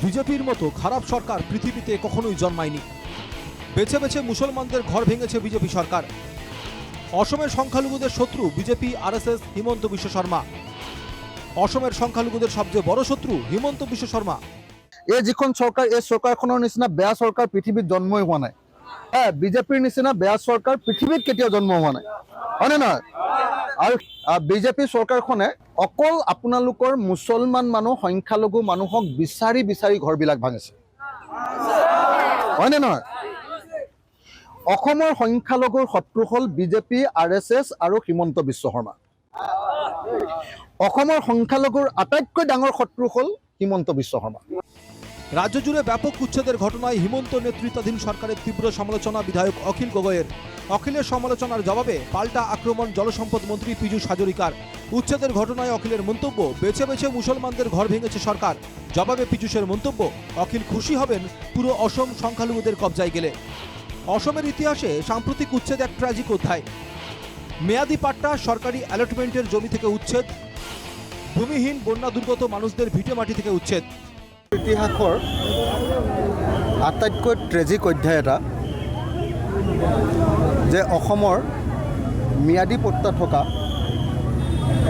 বিজেপির মতো খারাপ সরকার পৃথিবীতে কখনোই জন্মায়নি। বেছে বেছে মুসলমানদের ঘর ভেঙেছে বিজেপি সরকার। অসমের সংখ্যালঘুদের শত্রু বিজেপি, আরএসএস, হিমন্ত বিশ্ব শর্মা। অসমের সংখ্যালঘুদের সবচেয়ে বড় শত্রু হিমন্ত বিশ্ব শর্মা। এই যিখন চৰকাৰ, এই চৰকাৰখনৰ নিচিনা বেয়া চৰকাৰ পৃথিৱীত জন্মই হোৱা নাই। বিজেপিৰ নিচিনা বেয়া চৰকাৰ পৃথিৱীত কেতিয়াও জন্ম হোৱা নাই, হয়নে নহয়? আৰু বিজেপি চৰকাৰখনে অকল আপোনালোকৰ মুছলমান মানুহ, সংখ্যালঘু মানুহক বিচাৰি বিচাৰি ঘৰবিলাক ভাঙিছে, হয়নে নহয়? অসমৰ সংখ্যালঘুৰ শত্ৰু হ'ল বিজেপি, আৰএছএছ আৰু হিমন্ত বিশ্ব শৰ্মা। অসমৰ সংখ্যালঘুৰ আটাইতকৈ ডাঙৰ শত্ৰু হ'ল হিমন্ত বিশ্ব শৰ্মা। রাজ্য জুড়ে ব্যাপক উচ্ছেদের ঘটনায় হিমন্ত নেতৃত্বাধীন সরকারের তীব্র সমালোচনা বিধায়ক অখিল গগৈয়ের। অখিলের সমালোচনার জবাবে পাল্টা আক্রমণ জলসম্পদ মন্ত্রী পীযূষ হাজরিকার। উচ্ছেদের ঘটনায় অখিলের মন্তব্য, বেছে বেছে মুসলমানদের ঘর ভেঙেছে সরকার। জবাবে পীযূষের মন্তব্য, অখিল খুশি হবেন পুরো অসম সংখ্যালঘুদের কবজায় গেলে। অসমের ইতিহাসে সাম্প্রতিক উচ্ছেদ এক ট্র্যাজিক অধ্যায়। মেয়াদি পাট্টা, সরকারি অ্যালটমেন্টের জমি থেকে উচ্ছেদ, ভূমিহীন বন্যা দুর্গত মানুষদের ভিটেমাটি থেকে উচ্ছেদ। ইতিহাসৰ আটাইতকৈ ট্ৰেজিক অধ্যায় এটা, যে অসমৰ ম্যাদী পট্টা থকা,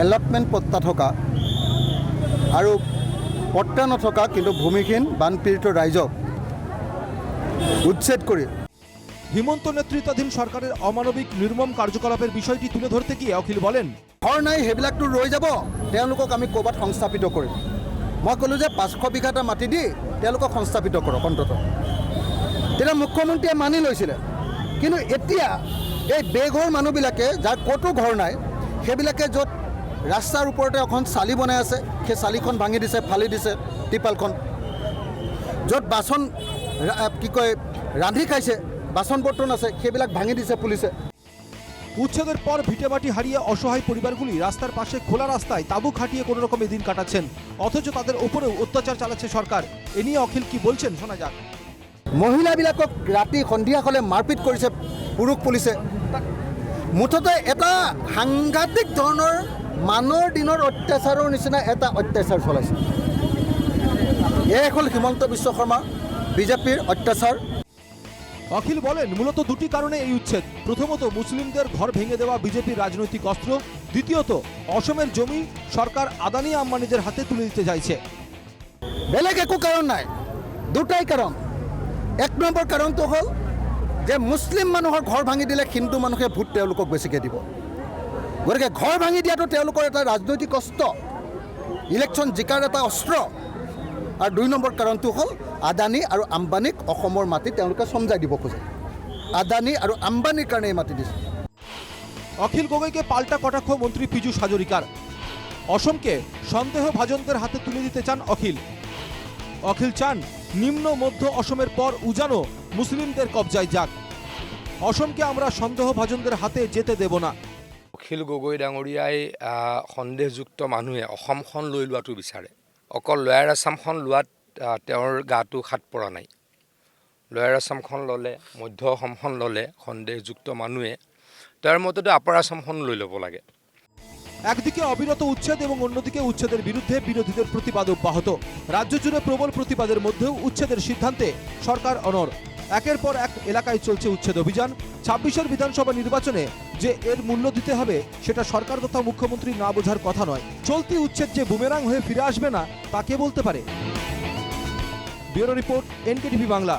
এলটমেণ্ট পট্টা থকা আৰু পট্টা নথকা কিন্তু ভূমিহীন বানপীড়িত ৰাইজক উচ্ছেদ কৰি হিমন্ত নেতৃত্বাধীন সরকারের অমানবিক নির্মম কার্যকলাপের বিষয়টি তুলে ধরতে গিয়ে অখিল বলেন, ঘৰ নাই সেইবিলাকতো ৰৈ যাব, তেওঁলোকক আমি ক'ৰবাত সংস্থাপিত কৰিম। মই ক'লোঁ যে 500 বিঘা এটা মাটি দি তেওঁলোকক সংস্থাপিত কৰক অন্ততঃ। তেতিয়া মুখ্যমন্ত্ৰীয়ে মানি লৈছিলে। কিন্তু এতিয়া এই বেঘৰ মানুহবিলাকে, যাৰ ক'তো ঘৰ নাই, সেইবিলাকে য'ত ৰাস্তাৰ ওপৰতে এখন চালি বনাই আছে, সেই চালিখন ভাঙি দিছে, ফালি দিছে টিপালখন। য'ত বাচন ৰান্ধি খাইছে, বাচন বৰ্তন আছে, সেইবিলাক ভাঙি দিছে পুলিচে। উচ্ছেদের পর ভিটেমাটি হারিয়ে অসহায় পরিবারগুলি রাস্তার পাশে খোলা রাস্তায় তাঁবু খাটিয়ে কোনো রকমে দিন কাটাচ্ছেন, অথচ তাদের উপরেও অত্যাচার চালাচ্ছে সরকার। এ নিয়ে অখিল কি বলছেন শোনা যাক। মহিলাবিলাকক ৰাতি সন্ধিয়া হ'লে মাৰপিট কৰিছে পুৰুষ পুলিচে। মুঠতে এটা সাংঘাতিক ধৰণৰ মানৰ দিনৰ অত্যাচাৰৰ নিচিনা এটা অত্যাচাৰ চলাইছে। এয়াই হ'ল হিমন্ত বিশ্ব শৰ্মা বিজেপিৰ অত্যাচাৰ। অখিল বলেন, মূলত দুটি কারণে এই উচ্ছেদ। প্রথমত, মুসলিমদের ঘর ভেঙে দেওয়া বিজেপির রাজনৈতিক অস্ত্র। দ্বিতীয়ত, অসমের জমি সরকার আদানি আম্বানিদের হাতে তুলে দিতে চাইছে। বেলেগ একো কাৰণ নাই, দুটাই কাৰণ। এক নম্বৰ কাৰণটো হ'ল যে মুছলিম মানুহৰ ঘৰ ভাঙি দিলে হিন্দু মানুহে ভোট তেওঁলোকক বেছিকৈ দিব। গতিকে ঘৰ ভাঙি দিয়াটো তেওঁলোকৰ এটা ৰাজনৈতিক অস্ত্ৰ, ইলেকশ্যন জিকাৰ এটা অস্ত্ৰ। আৰু 2 নম্বৰ কাৰণটো হ'ল আদানী আৰু আম্বানীক অসমৰ মাটি তেওঁলোকে চমজাই দিব খোজে। আদানী আৰু আম্বানীৰ কাৰণে এই মাটি দিছে। অখিল গগৈকে পাল্টা কটাক্ষ মন্ত্রী পীযূষ হাজরিকার। অসমকে সন্দেহভাজনদের হাতে তুলে দিতে চান অখিল। অখিল চান নিম্ন মধ্য অসমের পর উজানো মুসলিমদের কবজায় যাক। অসমকে আমরা সন্দেহভাজনদের হাতে যেতে দেব না। অখিল গগৈ ডাঙৰীয়াই সন্দেহযুক্ত মানুহে অসমখন লৈ লোৱাটো বিচাৰে। অকল লয়াৰ আছামখন লোৱাত তেওঁৰ গাটো হাত পৰা নাই। লয়াৰ আছামখন ল'লে, মধ্য অসমখন ল'লে সন্দেহযুক্ত মানুহে তাৰ মতেতো আপাৰ আছামখন লৈ ল'ব লাগে। একদিকে অবিরত উচ্ছেদ এবং অন্যদিকে উচ্ছেদের বিরুদ্ধে বিরোধীদের প্রতিবাদ অব্যাহত। রাজ্য জুড়ে প্রবল প্রতিবাদের মধ্যেও উচ্ছেদের সিদ্ধান্তে সরকার অনড়। একের পর এক এলাকায় চলছে উচ্ছেদ অভিযান। 26-এর বিধানসভা নির্বাচনে যে এর মূল্য দিতে হবে সেটা সরকার তথা মুখ্যমন্ত্রী না বোঝার কথা নয়। চলতি উচ্ছেদ যে বুমেরাং হয়ে ফিরে আসবে না তা কে বলতে পারে? Bureau report, NKTV Bangla.